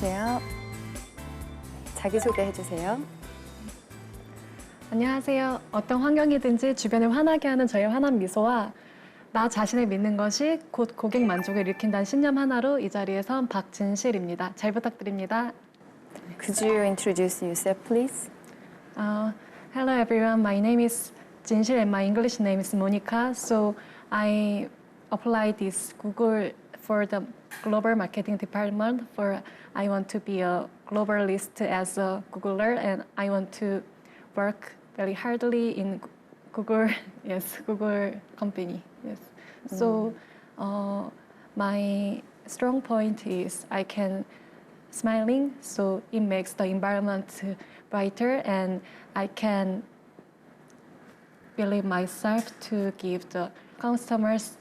앉으세요. 자기소개해 주세요. 안녕하세요. 어떤 환경이든지 주변을 화나게 하는 저의 환한 미소와 나 자신을 믿는 것이 곧 고객 만족을 일으킨다는 신념 하나로 이 자리에 선 박진실입니다. 잘 부탁드립니다. Could you introduce yourself, please? Hello everyone, my name is Jinshil and my English name is Monica. So I applied this Google for the global marketing department for I want to be a globalist as a Googler and I want to work very hardly in Google, yes, Google company, yes. So my strong point is I can smiling, so it makes the environment brighter and I can believe myself to give the customers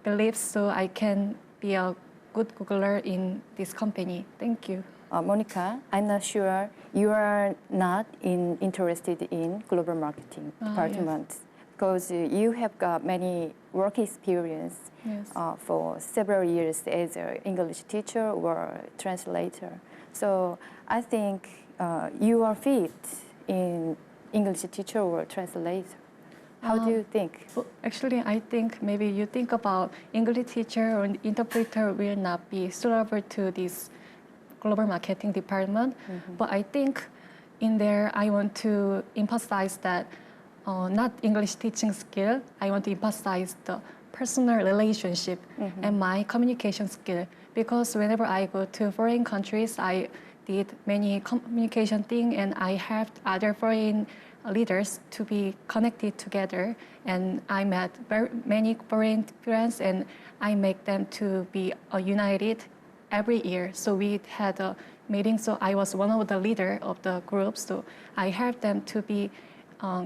belief so I can be a good Googler in this company. Thank you. Monica, I'm not sure you are not interested in global marketing department because you have got many work experience Yes. for several years as an English teacher or translator. So I think you are fit in English teacher or translator. How do you think? Well, actually, I think maybe you think about English teacher or interpreter will not be suitable to this global marketing department. But I think in there, I want to emphasize that not English teaching skill. I want to emphasize the personal relationship and my communication skill. Because whenever I go to foreign countries, I did many communication thing and I helped other foreign leaders to be connected together. And I met many foreign friends and I make them to be united every year. So we had a meeting. So I was one of the leader of the group. So I helped them to be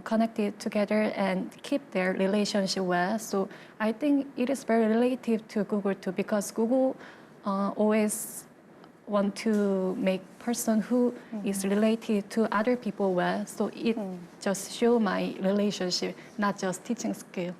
connected together and keep their relationship well. So I think it is very relative to Google too, because Google always want to make person who is related to other people well. So it just show my relationship, not just teaching skill.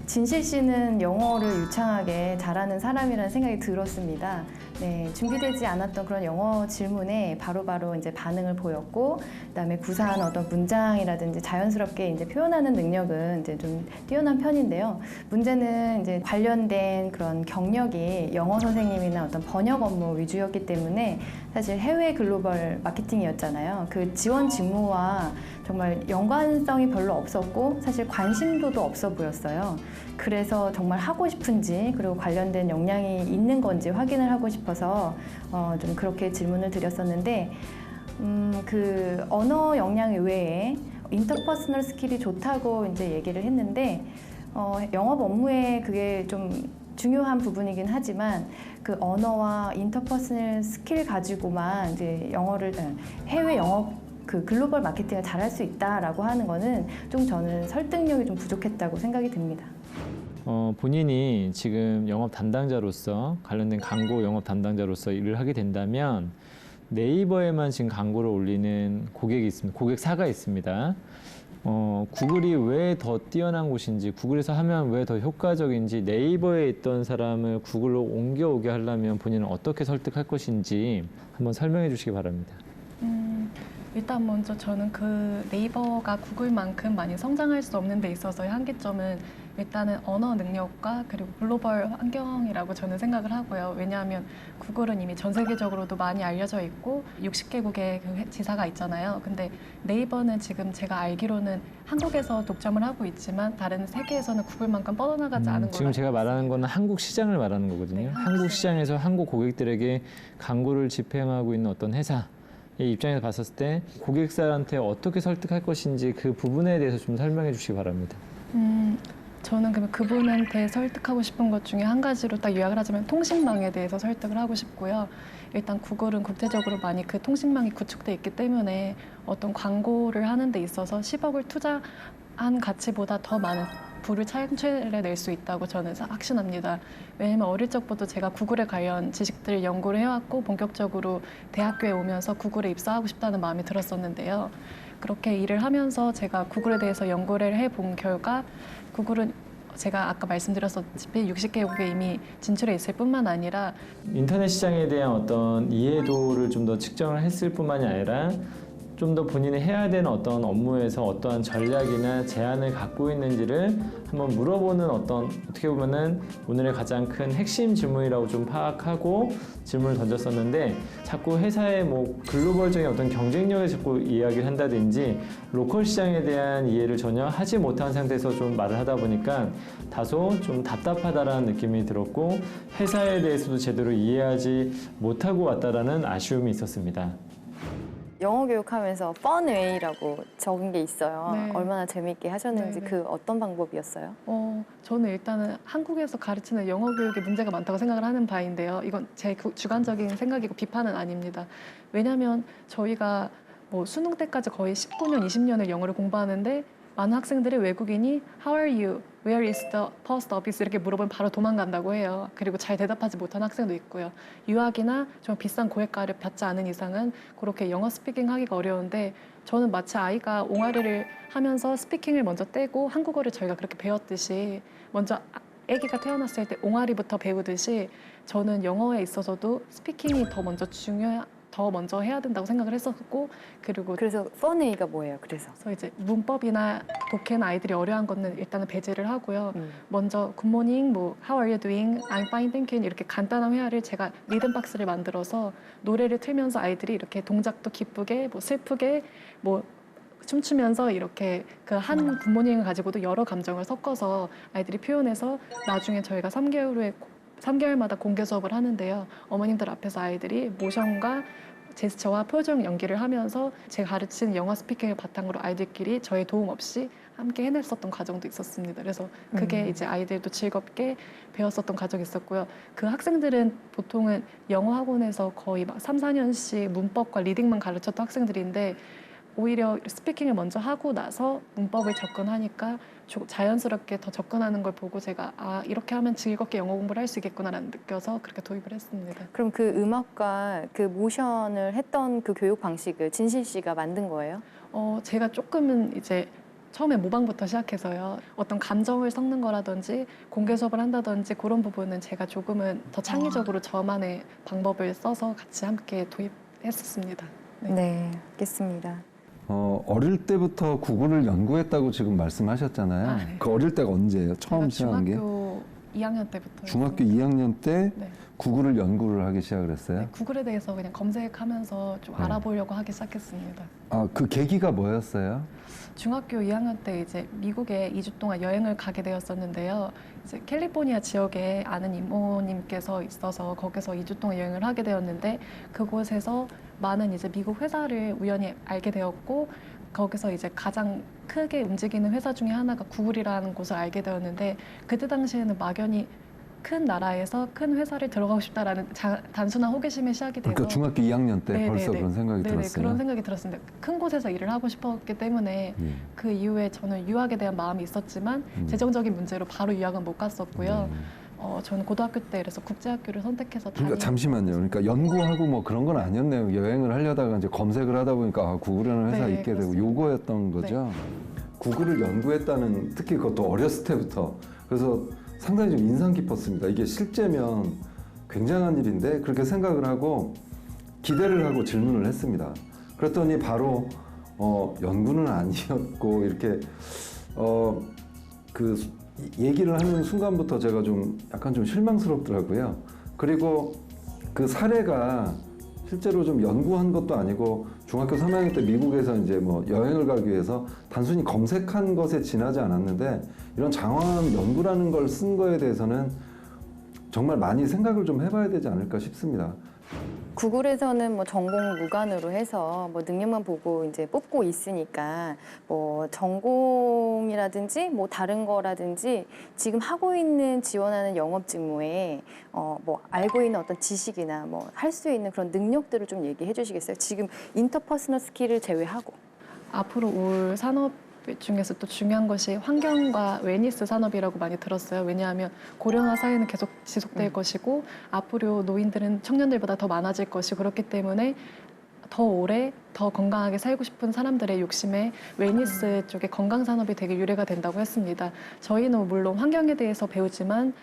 진실 씨는 영어를 유창하게 잘하는 사람이라는 생각이 들었습니다. 네, 준비되지 않았던 그런 영어 질문에 바로바로 이제 반응을 보였고, 그다음에 구사한 어떤 문장이라든지 자연스럽게 이제 표현하는 능력은 이제 좀 뛰어난 편인데요. 문제는 이제 관련된 그런 경력이 영어 선생님이나 어떤 번역 업무 위주였기 때문에 사실 해외 글로벌 마케팅이었잖아요. 그 지원 직무와 정말 연관성이 별로 없었고 사실 관심도도 없어 보였어요. 그래서 정말 하고 싶은지 그리고 관련된 역량이 있는 건지 확인을 하고 싶어서 좀 그렇게 질문을 드렸었는데 그 언어 역량 외에 인터퍼스널 스킬이 좋다고 이제 얘기를 했는데 영업 업무에 그게 좀 중요한 부분이긴 하지만 그 언어와 인터퍼스널 스킬 가지고만 이제 영어를 해외 영업 그 글로벌 마케팅을 잘할 수 있다라고 하는 거는 좀 저는 설득력이 좀 부족했다고 생각이 듭니다. 본인이 지금 영업 담당자로서 관련된 광고 영업 담당자로서 일을 하게 된다면 네이버에만 지금 광고를 올리는 고객이 있습니다. 고객사가 있습니다. 구글이 왜 더 뛰어난 곳인지, 구글에서 하면 왜 더 효과적인지, 네이버에 있던 사람을 구글로 옮겨오게 하려면 본인은 어떻게 설득할 것인지 한번 설명해 주시기 바랍니다. 일단 먼저 저는 그 네이버가 구글만큼 많이 성장할 수 없는 데 있어서의 한계점은 일단은 언어 능력과 그리고 글로벌 환경이라고 저는 생각을 하고요. 왜냐하면 구글은 이미 전 세계적으로도 많이 알려져 있고 60개국의 그 지사가 있잖아요. 근데 네이버는 지금 제가 알기로는 한국에서 독점을 하고 있지만 다른 세계에서는 구글만큼 뻗어나가지 않은 걸로 지금 제가 말하는 거는 한국 시장을 말하는 거거든요. 네, 한국 시장에서 한국 고객들에게 광고를 집행하고 있는 어떤 회사 이 입장에서 봤을 때 고객사한테 어떻게 설득할 것인지 그 부분에 대해서 좀 설명해 주시기 바랍니다. 저는 그분한테 설득하고 싶은 것 중에 한 가지로 딱 요약을 하자면 통신망에 대해서 설득을 하고 싶고요. 일단 구글은 국제적으로 많이 그 통신망이 구축돼 있기 때문에 어떤 광고를 하는 데 있어서 10억을 투자한 가치보다 더 많은 부를 창출해낼 수 있다고 저는 확신합니다. 왜냐면 어릴 적부터 제가 구글에 관련 지식들을 연구를 해왔고 본격적으로 대학교에 오면서 구글에 입사하고 싶다는 마음이 들었었는데요. 그렇게 일을 하면서 제가 구글에 대해서 연구를 해본 결과 구글은 제가 아까 말씀드렸다시피 60개국에 이미 진출해 있을 뿐만 아니라 인터넷 시장에 대한 어떤 이해도를 좀 더 측정을 했을 뿐만이 아니라 좀 더 본인이 해야 되는 어떤 업무에서 어떠한 전략이나 제안을 갖고 있는지를 한번 물어보는 어떻게 보면은 오늘의 가장 큰 핵심 질문이라고 좀 파악하고 질문을 던졌었는데 자꾸 회사의 뭐 글로벌적인 어떤 경쟁력에 자꾸 이야기를 한다든지 로컬 시장에 대한 이해를 전혀 하지 못한 상태에서 좀 말을 하다 보니까 다소 좀 답답하다라는 느낌이 들었고 회사에 대해서도 제대로 이해하지 못하고 왔다라는 아쉬움이 있었습니다. 영어 교육하면서 fun way라고 적은 게 있어요. 네. 얼마나 재미있게 하셨는지 네, 네. 그 어떤 방법이었어요? 저는 일단은 한국에서 가르치는 영어 교육에 문제가 많다고 생각을 하는 바인데요. 이건 제 주관적인 생각이고 비판은 아닙니다. 왜냐하면 저희가 뭐 수능 때까지 거의 19년, 20년을 영어를 공부하는데 많은 학생들이 외국인이 How are you? Where is the post office? 이렇게 물어보면 바로 도망간다고 해요. 그리고 잘 대답하지 못한 학생도 있고요. 유학이나 좀 비싼 고액가를 받지 않은 이상은 그렇게 영어 스피킹 하기가 어려운데 저는 마치 아이가 옹알이를 하면서 스피킹을 먼저 떼고 한국어를 저희가 그렇게 배웠듯이 먼저 아기가 태어났을 때 옹알이부터 배우듯이 저는 영어에 있어서도 스피킹이 더 먼저 해야 된다고 생각을 했었고 그리고 그래서 fun way가 뭐예요? 그래서 이제 문법이나 독해나 아이들이 어려운 거는 일단은 배제를 하고요. 먼저 굿모닝, 뭐 How are you doing? I'm fine, thank you 이렇게 간단한 회화를 제가 리듬 박스를 만들어서 노래를 틀면서 아이들이 이렇게 동작도 기쁘게, 뭐 슬프게, 뭐 춤추면서 이렇게 그 한 굿모닝을 가지고도 여러 감정을 섞어서 아이들이 표현해서 나중에 저희가 3개월마다 공개 수업을 하는데요. 어머님들 앞에서 아이들이 모션과 제스처와 표정 연기를 하면서 제가 가르친 영어 스피킹을 바탕으로 아이들끼리 저의 도움 없이 함께 해냈었던 과정도 있었습니다. 그래서 그게 이제 아이들도 즐겁게 배웠었던 과정이 있었고요. 그 학생들은 보통은 영어 학원에서 거의 막 3, 4년씩 문법과 리딩만 가르쳤던 학생들인데 오히려 스피킹을 먼저 하고 나서 문법을 접근하니까 자연스럽게 더 접근하는 걸 보고 제가 이렇게 하면 즐겁게 영어 공부를 할 수 있겠구나라는 느껴서 그렇게 도입을 했습니다. 그럼 그 음악과 그 모션을 했던 그 교육 방식을 진실 씨가 만든 거예요? 제가 조금은 이제 처음에 모방부터 시작해서요. 어떤 감정을 섞는 거라든지 공개 수업을 한다든지 그런 부분은 제가 조금은 더 창의적으로 저만의 방법을 써서 같이 함께 도입했었습니다. 네, 알겠습니다. 어릴 때부터 구글을 연구했다고 지금 말씀하셨잖아요. 네. 그 어릴 때가 언제예요? 처음 시작한 게? 중학교 2학년 때부터. 중학교 2학년 때 네. 구글을 연구를 하기 시작을 했어요? 네, 구글에 대해서 그냥 검색하면서 좀 네. 알아보려고 하기 시작했습니다. 그 계기가 뭐였어요? 중학교 2학년 때 이제 미국에 2주 동안 여행을 가게 되었었는데요. 이제 캘리포니아 지역에 아는 이모님께서 있어서 거기서 2주 동안 여행을 하게 되었는데 그곳에서 많은 이제 미국 회사를 우연히 알게 되었고 거기서 이제 가장 크게 움직이는 회사 중에 하나가 구글이라는 곳을 알게 되었는데 그때 당시에는 막연히 큰 나라에서 큰 회사를 들어가고 싶다라는 단순한 호기심에 시작이 돼서 그러니까 중학교 2학년 때 네네네. 벌써 그런 생각이 네네, 들었어요? 그런 생각이 들었습니다. 큰 곳에서 일을 하고 싶었기 때문에 예. 그 이후에 저는 유학에 대한 마음이 있었지만 재정적인 문제로 바로 유학은 못 갔었고요. 저는 고등학교 때 그래서 국제학교를 선택해서 그러니까 잠시만요. 그러니까 연구하고 뭐 그런 건 아니었네요. 여행을 하려다가 이제 검색을 하다 보니까 구글이라는 회사 네, 있게 되고 그렇습니다. 요거였던 거죠. 구글을 연구했다는 특히 그것도 어렸을 때부터 그래서 상당히 좀 인상 깊었습니다. 이게 실제면 굉장한 일인데 그렇게 생각을 하고 기대를 하고 질문을 했습니다. 그랬더니 바로 연구는 아니었고 이렇게 그 얘기를 하는 순간부터 제가 좀 약간 좀 실망스럽더라고요. 그리고 그 사례가 실제로 좀 연구한 것도 아니고 중학교 3학년 때 미국에서 이제 뭐 여행을 가기 위해서 단순히 검색한 것에 지나지 않았는데 이런 장황한 연구라는 걸 쓴 거에 대해서는 정말 많이 생각을 좀 해봐야 되지 않을까 싶습니다. 구글에서는 뭐 전공 무관으로 해서 뭐 능력만 보고 이제 뽑고 있으니까 뭐 전공이라든지 뭐 다른 거라든지 지금 하고 있는 지원하는 영업 직무에 뭐 알고 있는 어떤 지식이나 뭐 할 수 있는 그런 능력들을 좀 얘기해 주시겠어요? 지금 인터퍼스널 스킬을 제외하고. 앞으로 올 산업 중에서 또 중요한 것이 환경과 웰니스 산업이라고 많이 들었어요. 왜냐하면 고령화 사회는 계속 지속될 것이고 앞으로 노인들은 청년들보다 더 많아질 것이고 그렇기 때문에 더 오래 더 건강하게 살고 싶은 사람들의 욕심에 웰니스 쪽에 건강 산업이 되게 유래가 된다고 했습니다. 저희는 물론 환경에 대해서 배우지만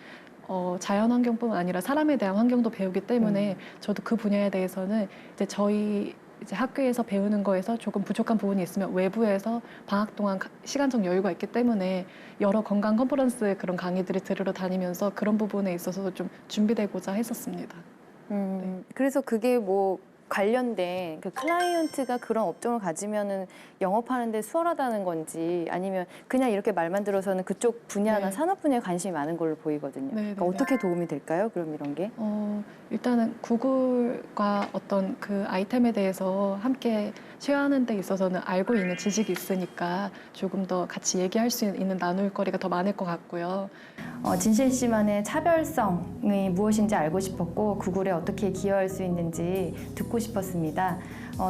자연 환경뿐만 아니라 사람에 대한 환경도 배우기 때문에 저도 그 분야에 대해서는 이제 저희 이제 학교에서 배우는 거에서 조금 부족한 부분이 있으면 외부에서 방학 동안 시간적 여유가 있기 때문에 여러 건강 컨퍼런스 그런 강의들을 들으러 다니면서 그런 부분에 있어서도 좀 준비되고자 했었습니다. 그래서 그게 뭐 관련된 그 클라이언트가 그런 업종을 가지면은 영업하는데 수월하다는 건지 아니면 그냥 이렇게 말만 들어서는 그쪽 분야나 네. 산업 분야에 관심이 많은 걸로 보이거든요. 네, 그러니까 네, 네. 어떻게 도움이 될까요? 그럼 이런 게? 일단은 구글과 어떤 그 아이템에 대해서 함께 쉐어하는 데 있어서는 알고 있는 지식이 있으니까 조금 더 같이 얘기할 수 있는 나눌 거리가 더 많을 것 같고요. 진실 씨만의 차별성이 무엇인지 알고 싶었고 구글에 어떻게 기여할 수 있는지 듣고 싶었습니다.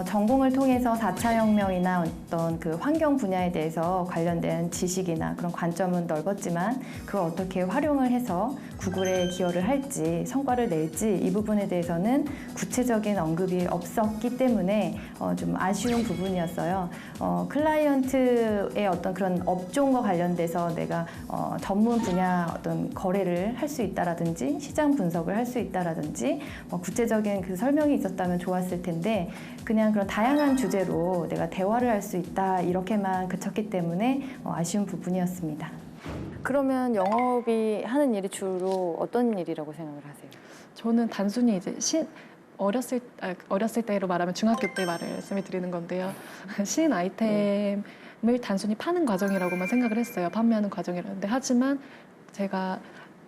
전공을 통해서 4차 혁명이나 어떤 그 환경 분야에 대해서 관련된 지식이나 그런 관점은 넓었지만 그걸 어떻게 활용을 해서 구글에 기여를 할지 성과를 낼지 이 부분에 대해서는 구체적인 언급이 없었기 때문에 좀 아쉬운 부분이었어요. 클라이언트의 어떤 그런 업종과 관련돼서 내가 전문 분야 어떤 거래를 할 수 있다라든지 시장 분석을 할 수 있다라든지 구체적인 그 설명이 있었다면 좋았을 텐데 그냥 그런 다양한 주제로 내가 대화를 할 수 있다 이렇게만 그쳤기 때문에 아쉬운 부분이었습니다. 그러면 영업이 하는 일이 주로 어떤 일이라고 생각을 하세요? 저는 단순히 이제 어렸을 때로 말하면 중학교 때 말씀을 드리는 건데요. 신 아이템을 단순히 파는 과정이라고만 생각을 했어요. 판매하는 과정이라는데 하지만 제가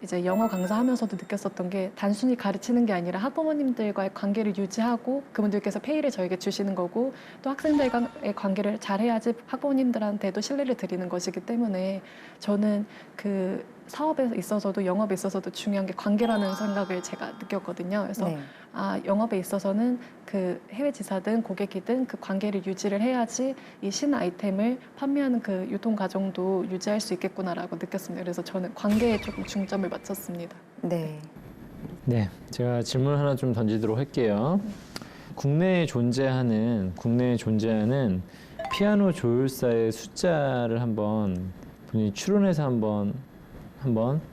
이제 영어 강사하면서도 느꼈었던 게 단순히 가르치는 게 아니라 학부모님들과의 관계를 유지하고 그분들께서 페이를 저에게 주시는 거고 또 학생들과의 관계를 잘해야지 학부모님들한테도 신뢰를 드리는 것이기 때문에 저는 그 사업에 있어서도 영업에 있어서도 중요한 게 관계라는 생각을 제가 느꼈거든요. 그래서 네. 영업에 있어서는 그 해외 지사든 고객이든 그 관계를 유지를 해야지 이 신 아이템을 판매하는 그 유통 과정도 유지할 수 있겠구나라고 느꼈습니다. 그래서 저는 관계에 조금 중점을 맞췄습니다. 네. 네, 제가 질문 하나 좀 던지도록 할게요. 국내에 존재하는 피아노 조율사의 숫자를 한번 본인이 추론해서 한번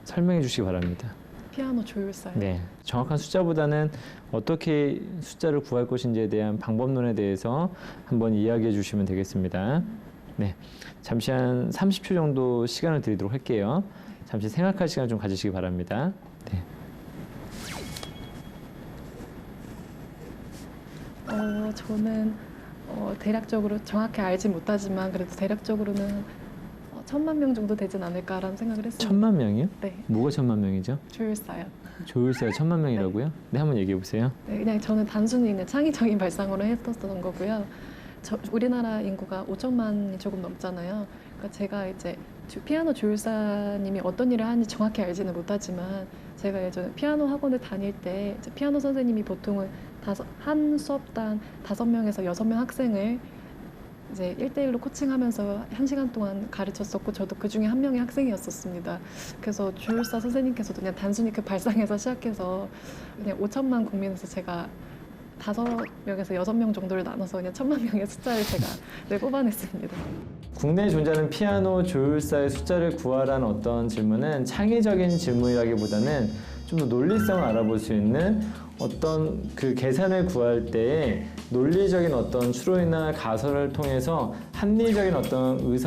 설명해 주시기 바랍니다. 피아노 조율사요. 네, 정확한 숫자보다는 어떻게 숫자를 구할 것인지에 대한 방법론에 대해서 한번 이야기해 주시면 되겠습니다. 네, 잠시 한 30초 정도 시간을 드리도록 할게요. 잠시 생각할 시간 좀 가지시기 바랍니다. 네. 저는 대략적으로 정확히 알지 못하지만 그래도 대략적으로는 1,000만 명 정도 되진 않을까라는 생각을 했습니다. 1,000만 명이요? 네, 뭐가 1,000만 명이죠? 조율사요. 조율사가 1,000만 명이라고요? 네, 한번 얘기해 보세요. 네, 그냥 저는 단순히 그냥 창의적인 발상으로 했었던 거고요. 우리나라 인구가 5천만이 조금 넘잖아요. 그러니까 제가 이제 피아노 조율사님이 어떤 일을 하는지 정확히 알지는 못하지만 제가 예전에 피아노 학원을 다닐 때 이제 피아노 선생님이 보통은 한 수업당 5명에서 6명 학생을 이제 1대1로 코칭하면서 1시간 동안 가르쳤었고 저도 그 중에 한 명의 학생이었었습니다. 그래서 조율사 선생님께서도 그냥 단순히 그 발상에서 시작해서 그냥 5천만 국민에서 제가 5명에서 6명 정도를 나눠서 그냥 1,000만 명의 숫자를 제가 뽑아냈습니다. 국내에 존재하는 피아노 조율사의 숫자를 구하라는 어떤 질문은 창의적인 질문이라기보다는 좀 더 논리성을 알아볼 수 있는 어떤 그 계산을 구할 때에 논리적인 어떤 추론이나 가설을 통해서 합리적인 어떤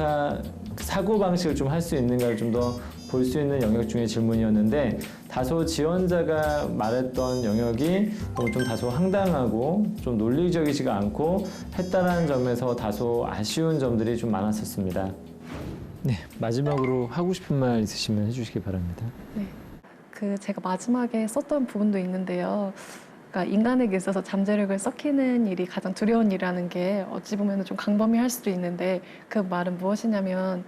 사고 방식을 좀 할 수 있는가를 좀 더 볼 수 있는 영역 중의 질문이었는데 다소 지원자가 말했던 영역이 좀 다소 황당하고 좀 논리적이지가 않고 했다라는 점에서 다소 아쉬운 점들이 좀 많았었습니다. 네, 마지막으로 하고 싶은 말 있으시면 해주시기 바랍니다. 네, 제가 마지막에 썼던 부분도 있는데요. 그러니까 인간에게 있어서 잠재력을 썩히는 일이 가장 두려운 일이라는 게 어찌 보면 좀 광범위할 수도 있는데 그 말은 무엇이냐면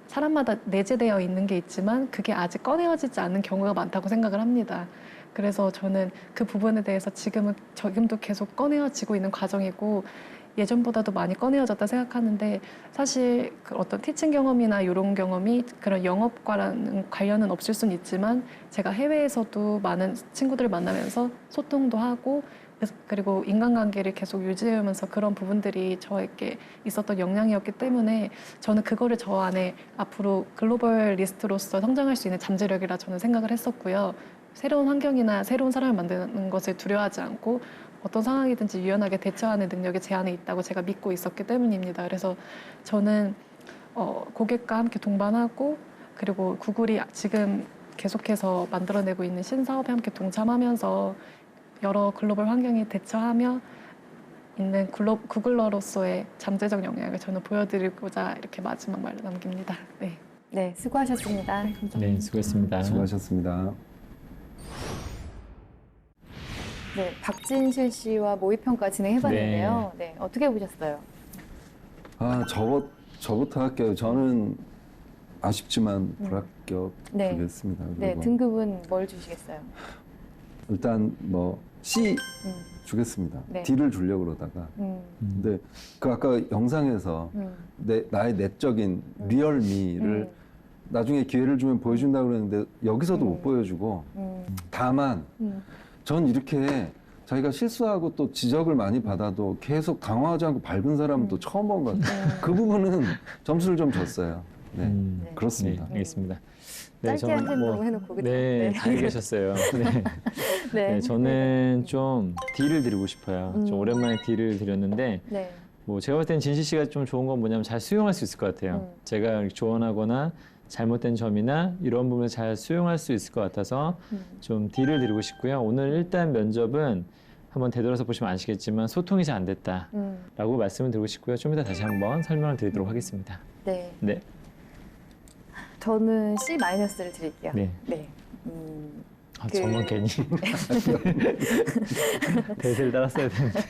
사람마다 내재되어 있는 게 있지만 그게 아직 꺼내어지지 않는 경우가 많다고 생각을 합니다. 그래서 저는 그 부분에 대해서 지금도 계속 꺼내어지고 있는 과정이고 예전보다도 많이 꺼내어졌다 생각하는데 사실 그 어떤 티칭 경험이나 이런 경험이 그런 영업과는 관련은 없을 수는 있지만 제가 해외에서도 많은 친구들을 만나면서 소통도 하고 그리고 인간관계를 계속 유지하면서 그런 부분들이 저에게 있었던 역량이었기 때문에 저는 그거를 저 안에 앞으로 글로벌리스트로서 성장할 수 있는 잠재력이라 저는 생각을 했었고요. 새로운 환경이나 새로운 사람을 만드는 것을 두려워하지 않고 어떤 상황이든지 유연하게 대처하는 능력이 제 안에 있다고 제가 믿고 있었기 때문입니다. 그래서 저는 고객과 함께 동반하고 그리고 구글이 지금 계속해서 만들어내고 있는 신사업에 함께 동참하면서 여러 글로벌 환경에 대처하며 있는 구글러로서의 잠재적 역량을 저는 보여드리고자 이렇게 마지막 말을 남깁니다. 네. 네, 수고하셨습니다. 네, 수고했습니다. 수고하셨습니다. 네, 박진실 씨와 모의평가 진행해봤는데요. 네, 어떻게 보셨어요? 아, 저부터 할게요. 저는 아쉽지만 불합격이겠습니다. 네, 등급은 뭘 주시겠어요? 일단 뭐 C 주겠습니다. 네. D를 주려고 그러다가. 근데 그 아까 영상에서 나의 내적인 리얼미를 나중에 기회를 주면 보여준다고 그랬는데 여기서도 못 보여주고 다만 전 이렇게 자기가 실수하고 또 지적을 많이 받아도 계속 당황하지 않고 밟은 사람은 또 처음 본 것 같아요. 그 부분은 점수를 좀 줬어요. 네, 네, 그렇습니다. 알겠습니다. 짧게 하신다고 해놓고 그죠? 네, 잘 계셨어요. 네. 네, 저는 좀 D를 드리고 싶어요. 좀 오랜만에 D를 드렸는데 네. 뭐 제가 볼 때는 진실 씨가 좀 좋은 건 뭐냐면 잘 수용할 수 있을 것 같아요. 제가 이렇게 조언하거나 잘못된 점이나 이런 부분을 잘 수용할 수 있을 것 같아서 좀 D를 드리고 싶고요. 오늘 일단 면접은 한번 되돌아서 보시면 아시겠지만 소통이 잘 안 됐다라고 말씀을 드리고 싶고요. 좀 이따 다시 한번 설명을 드리도록 하겠습니다. 네. 네. 저는 C-를 드릴게요. 네. 네. 아, 저만 괜히 대세를 따랐어야 되는데.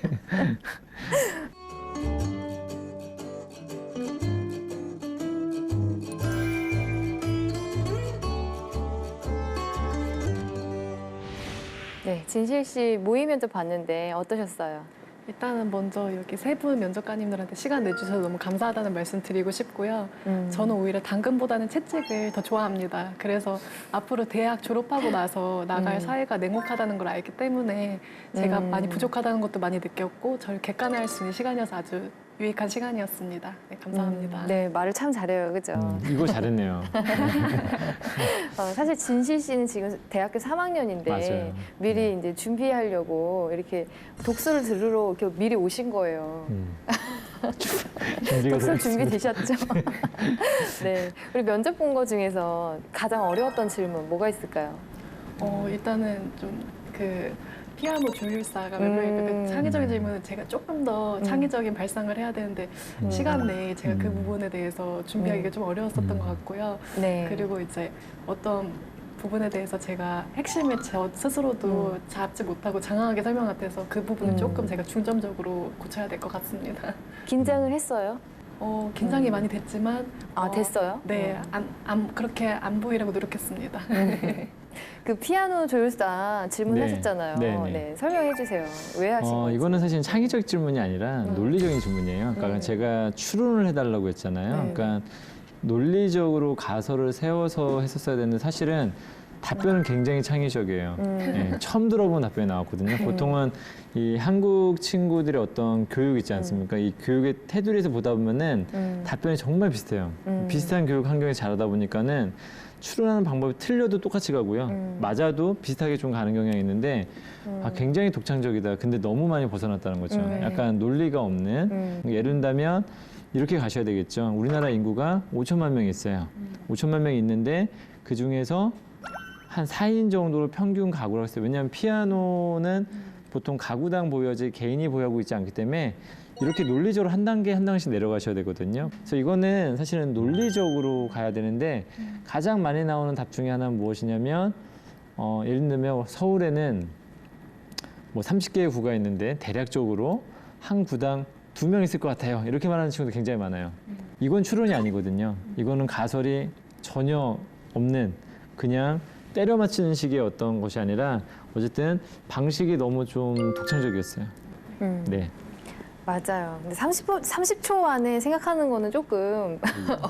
네, 진실 씨 모의 면접 봤는데 어떠셨어요? 일단은 먼저 여기 세 분 면접관님들한테 시간 내주셔서 너무 감사하다는 말씀 드리고 싶고요. 저는 오히려 당근보다는 채찍을 더 좋아합니다. 그래서 앞으로 대학 졸업하고 나서 나갈 사회가 냉혹하다는 걸 알기 때문에 제가 많이 부족하다는 것도 많이 느꼈고 저를 객관화할 수 있는 시간이어서 아주 유익한 시간이었습니다. 네, 감사합니다. 네, 말을 참 잘해요. 그죠? 이거 잘했네요. 사실 진실 씨는 지금 대학교 3학년인데 맞아요. 미리 이제 준비하려고 이렇게 독서를 들으러 이렇게 미리 오신 거예요. 독서 준비되셨죠? 네. 우리 면접 본 거 중에서 가장 어려웠던 질문 뭐가 있을까요? 일단은 좀 피아노 조율사가 몇 명이 창의적인 질문은 제가 조금 더 창의적인 발상을 해야 되는데 시간 내에 제가 그 부분에 대해서 준비하기가 좀 어려웠었던 것 같고요. 네. 그리고 이제 어떤 부분에 대해서 제가 핵심을 저 스스로도 잡지 못하고 장황하게 설명 같아서 그 부분은 조금 제가 중점적으로 고쳐야 될 것 같습니다. 긴장을 했어요? 긴장이 많이 됐지만 됐어요? 네, 그렇게 안 보이려고 노력했습니다. 그 피아노 조율사 질문하셨잖아요. 네, 설명해 주세요. 왜 하신 건지. 이거는 사실 창의적 질문이 아니라 논리적인 질문이에요. 그러니까 제가 추론을 해달라고 했잖아요. 그러니까 논리적으로 가설을 세워서 했었어야 되는데 사실은 답변은 굉장히 창의적이에요. 네, 처음 들어본 답변이 나왔거든요. 보통은 이 한국 친구들의 어떤 교육 있지 않습니까? 이 교육의 테두리에서 보다 보면은 답변이 정말 비슷해요. 비슷한 교육 환경에 자라다 보니까는 추론하는 방법이 틀려도 똑같이 가고요. 맞아도 비슷하게 좀 가는 경향이 있는데 굉장히 독창적이다. 근데 너무 많이 벗어났다는 거죠. 약간 논리가 없는. 예를 든다면 이렇게 가셔야 되겠죠. 우리나라 인구가 5천만 명이 있어요. 5천만 명이 있는데 그중에서 한 4인 정도로 평균 가구라고 했어요. 왜냐하면 피아노는 보통 가구당 보유하지 개인이 보유하고 있지 않기 때문에 이렇게 논리적으로 한 단계 한 단계씩 내려가셔야 되거든요. 그래서 이거는 사실은 논리적으로 가야 되는데 가장 많이 나오는 답 중에 하나는 무엇이냐면 예를 들면 서울에는 뭐 30개의 구가 있는데 대략적으로 한 구당 2명 있을 것 같아요. 이렇게 말하는 친구도 굉장히 많아요. 이건 추론이 아니거든요. 이거는 가설이 전혀 없는 그냥 때려 맞추는 식의 어떤 것이 아니라 어쨌든 방식이 너무 좀 독창적이었어요. 네. 맞아요. 근데 30초 안에 생각하는 거는 조금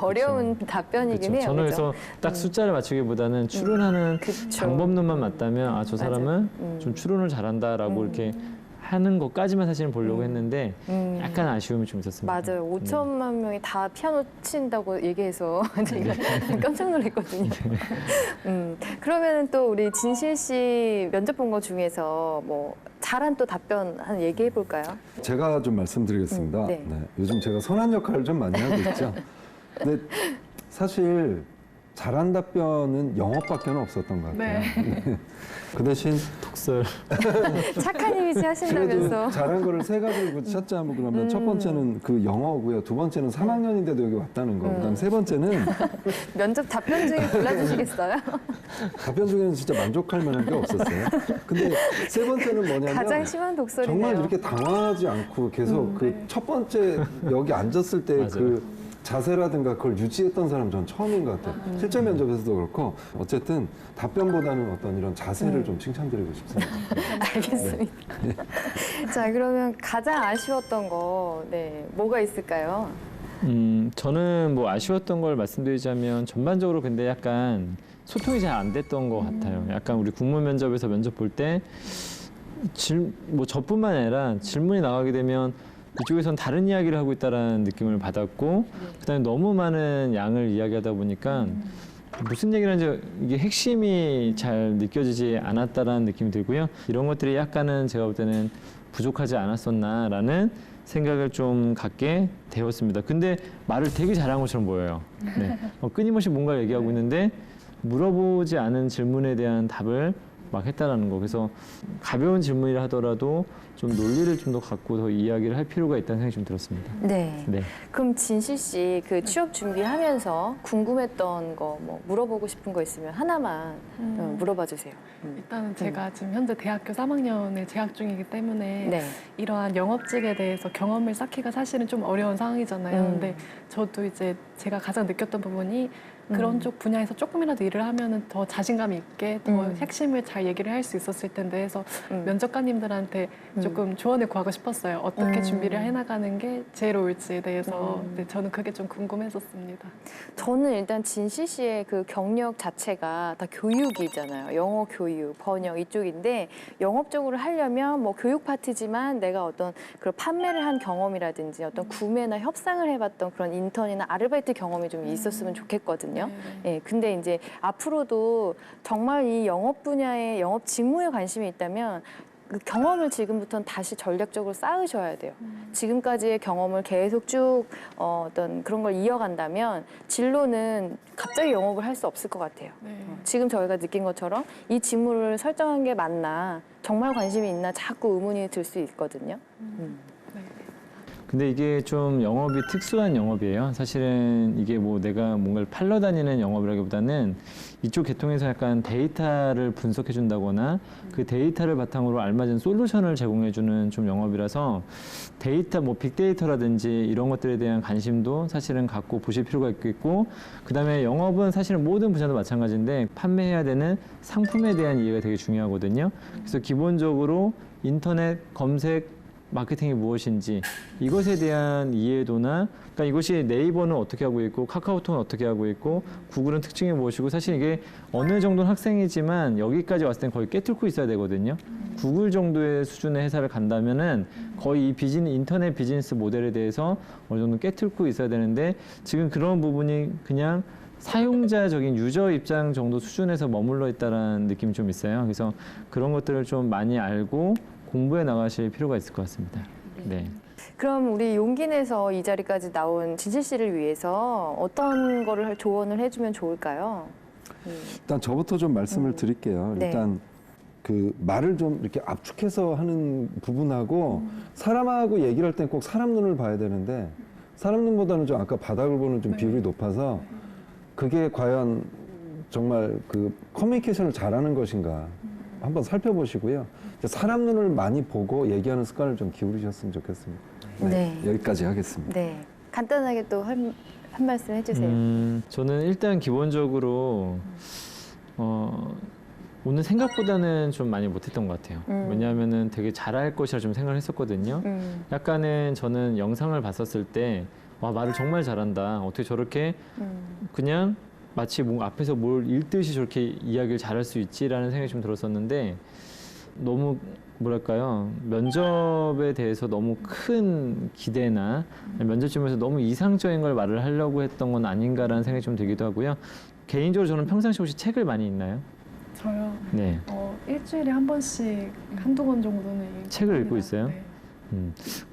어려운 답변이긴 해요. 저는 그죠? 그래서 딱 숫자를 맞추기보다는 추론하는 그쵸. 방법론만 맞다면 저 사람은 좀 추론을 잘한다라고 이렇게 하는 것까지만 사실은 보려고 했는데 약간 아쉬움이 좀 있었습니다. 맞아요. 5천만 명이 다 피아노 친다고 얘기해서 제가 깜짝 놀랐거든요. 그러면 또 우리 진실 씨 면접 본 거 중에서 뭐 잘한 또 답변 한 얘기해 볼까요? 제가 좀 말씀드리겠습니다. 네. 네, 요즘 제가 선한 역할을 좀 많이 하고 있죠. 근데 사실 잘한 답변은 영어밖에 없었던 것 같아요. 네. 그 대신 독설. 착한 이미지 그래도 하신다면서. 잘한 거를 세 가지를 찾자면 그러면 첫 번째는 그 영어고요. 두 번째는 3학년인데도 여기 왔다는 거. 그다음 세 번째는 면접 답변 중에 골라주시겠어요? 답변 중에는 진짜 만족할 만한 게 없었어요. 근데 세 번째는 뭐냐면 가장 심한 독설이네요. 정말 이렇게 당황하지 않고 계속 그 첫 번째 여기 앉았을 때 그 자세라든가 그걸 유지했던 사람 전 처음인 것 같아요. 실제 면접에서도 그렇고 어쨌든 답변보다는 어떤 이런 자세를 좀 칭찬드리고 싶습니다. 알겠습니다. 자, 그러면 가장 아쉬웠던 거, 네, 뭐가 있을까요? 저는 뭐 아쉬웠던 걸 말씀드리자면 전반적으로 근데 약간 소통이 잘 안 됐던 것 같아요. 약간 우리 국문 면접에서 면접 볼 때 뭐 저뿐만 아니라 질문이 나가게 되면 이쪽에선 다른 이야기를 하고 있다라는 느낌을 받았고 그다음에 너무 많은 양을 이야기하다 보니까 무슨 얘기를 하는지 이게 핵심이 잘 느껴지지 않았다라는 느낌이 들고요. 이런 것들이 약간은 제가 볼 때는 부족하지 않았었나라는 생각을 좀 갖게 되었습니다. 근데 말을 되게 잘한 것처럼 보여요. 네. 끊임없이 뭔가 얘기하고 있는데 물어보지 않은 질문에 대한 답을 막 했다라는 거. 그래서 가벼운 질문이라 하더라도 좀 논리를 좀 더 갖고 더 이야기를 할 필요가 있다는 생각이 좀 들었습니다. 네. 네. 그럼 진실 씨 그 취업 준비하면서 궁금했던 거, 뭐 물어보고 싶은 거 있으면 하나만 물어봐 주세요. 일단은 제가 지금 현재 대학교 3학년에 재학 중이기 때문에 네. 이러한 영업직에 대해서 경험을 쌓기가 사실은 좀 어려운 상황이잖아요. 근데 저도 이제 제가 가장 느꼈던 부분이 그런 쪽 분야에서 조금이라도 일을 하면은 더 자신감 있게 더 핵심을 잘 얘기를 할 수 있었을 텐데 해서 면접관님들한테 조금 조언을 구하고 싶었어요. 어떻게 준비를 해나가는 게 제일 옳지에 대해서 네, 저는 그게 좀 궁금했었습니다. 저는 일단 진실 씨의 그 경력 자체가 다 교육이잖아요. 영어 교육, 번역 이쪽인데 영업적으로 하려면 뭐 교육 파트지만 내가 어떤 그런 판매를 한 경험이라든지 어떤 구매나 협상을 해봤던 그런 인턴이나 아르바이트 경험이 좀 있었으면 좋겠거든요. 예, 근데 이제 앞으로도 정말 이 영업 분야에 영업 직무에 관심이 있다면 그 경험을 지금부터는 다시 전략적으로 쌓으셔야 돼요. 지금까지의 경험을 계속 쭉 어떤 그런 걸 이어간다면 진로는 갑자기 영업을 할 수 없을 것 같아요. 지금 저희가 느낀 것처럼 이 직무를 설정한 게 맞나, 정말 관심이 있나 자꾸 의문이 들 수 있거든요. 근데 이게 좀 영업이 특수한 영업이에요. 사실은 이게 뭐 내가 뭔가를 팔러 다니는 영업이라기보다는 이쪽 계통에서 약간 데이터를 분석해 준다거나 그 데이터를 바탕으로 알맞은 솔루션을 제공해 주는 좀 영업이라서 데이터, 뭐 빅데이터라든지 이런 것들에 대한 관심도 사실은 갖고 보실 필요가 있겠고 그다음에 영업은 사실은 모든 분야도 마찬가지인데 판매해야 되는 상품에 대한 이해가 되게 중요하거든요. 그래서 기본적으로 인터넷 검색 마케팅이 무엇인지 이것에 대한 이해도나 그러니까 이것이 네이버는 어떻게 하고 있고 카카오톡은 어떻게 하고 있고 구글은 특징이 무엇이고 사실 이게 어느 정도는 학생이지만 여기까지 왔을 땐 거의 깨뚫고 있어야 되거든요. 구글 정도의 수준의 회사를 간다면은 거의 이 인터넷 비즈니스 모델에 대해서 어느 정도 깨뚫고 있어야 되는데 지금 그런 부분이 그냥 사용자적인 유저 입장 정도 수준에서 머물러 있다는 느낌이 좀 있어요. 그래서 그런 것들을 좀 많이 알고 공부해 나가실 필요가 있을 것 같습니다. 네. 그럼 우리 용기 내서 이 자리까지 나온 진실 씨를 위해서 어떤 거를 조언을 해주면 좋을까요? 일단 저부터 좀 말씀을 드릴게요. 네. 일단 그 말을 좀 이렇게 압축해서 하는 부분하고 사람하고 얘기를 할 땐 꼭 사람 눈을 봐야 되는데 사람 눈보다는 좀 아까 바닥을 보는 좀 비율이 높아서 그게 과연 정말 그 커뮤니케이션을 잘하는 것인가 한번 살펴보시고요. 사람 눈을 많이 보고 얘기하는 습관을 좀 기울이셨으면 좋겠습니다. 네. 여기까지 하겠습니다. 네. 간단하게 또 한 말씀 해주세요. 저는 일단 기본적으로 오늘 생각보다는 좀 많이 못했던 것 같아요. 왜냐하면은 되게 잘할 것이라 좀 생각을 했었거든요. 약간은 저는 영상을 봤었을 때 와, 말을 정말 잘한다. 어떻게 저렇게 그냥 마치 뭔가 앞에서 뭘 읽듯이 저렇게 이야기를 잘할 수 있지라는 생각이 좀 들었었는데 너무 뭐랄까요, 면접에 대해서 너무 큰 기대나 면접 질문에서 너무 이상적인 걸 말을 하려고 했던 건 아닌가라는 생각이 좀 들기도 하고요. 개인적으로 저는 평상시 혹시 책을 많이 읽나요? 저요. 네. 일주일에 한 번씩 한두 권 정도는 읽고 책을 읽고 합니다. 있어요? 네.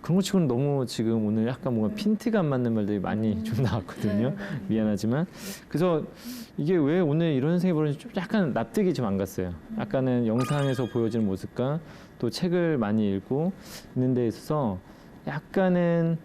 그런 것 치고는 너무 지금 오늘 약간 뭔가 핀트가 안 맞는 말들이 많이 좀 나왔거든요. 네, 네. 미안하지만. 그래서 이게 왜 오늘 이런 생각이 벌어지는지 좀 약간 납득이 좀 안 갔어요. 약간은 영상에서 보여지는 모습과 또 책을 많이 읽고 있는 데 있어서 약간은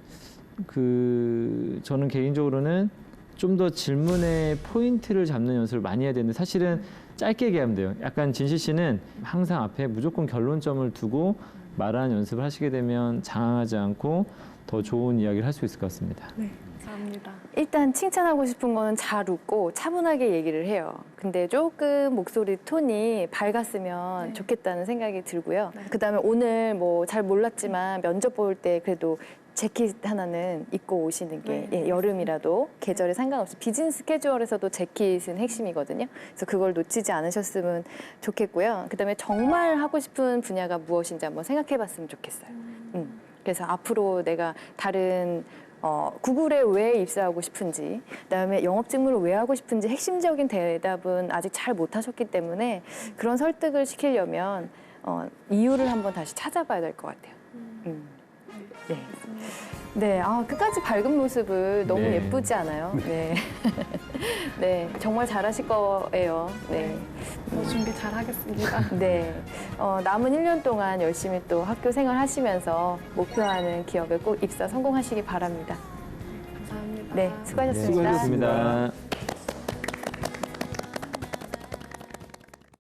저는 개인적으로는 좀 더 질문의 포인트를 잡는 연습을 많이 해야 되는데 사실은 짧게 얘기하면 돼요. 약간 진실 씨는 항상 앞에 무조건 결론점을 두고 말하는 연습을 하시게 되면 장황하지 않고 더 좋은 이야기를 할 수 있을 것 같습니다. 네, 감사합니다. 일단 칭찬하고 싶은 거는 잘 웃고 차분하게 얘기를 해요. 근데 조금 목소리 톤이 밝았으면 네. 좋겠다는 생각이 들고요. 네. 그다음에 오늘 뭐 잘 몰랐지만 면접 볼 때 그래도 재킷 하나는 입고 오시는 게 네. 여름이라도 계절에 상관없이 비즈니스 캐주얼에서도 재킷은 핵심이거든요. 그래서 그걸 놓치지 않으셨으면 좋겠고요. 그다음에 정말 하고 싶은 분야가 무엇인지 한번 생각해봤으면 좋겠어요. 그래서 앞으로 내가 다른 구글에 왜 입사하고 싶은지, 그다음에 영업 직무를 왜 하고 싶은지 핵심적인 대답은 아직 잘 못하셨기 때문에 그런 설득을 시키려면 이유를 한번 다시 찾아봐야 될 것 같아요. 네. 네, 끝까지 밝은 모습을 너무 네. 예쁘지 않아요? 네. 네, 정말 잘하실 거예요. 네. 더 준비 잘 하겠습니다. 네. 남은 1년 동안 열심히 또 학교 생활 하시면서 목표하는 기업에 꼭 입사 성공하시기 바랍니다. 감사합니다. 네, 수고하셨습니다. 수고하셨습니다. 수고하셨습니다.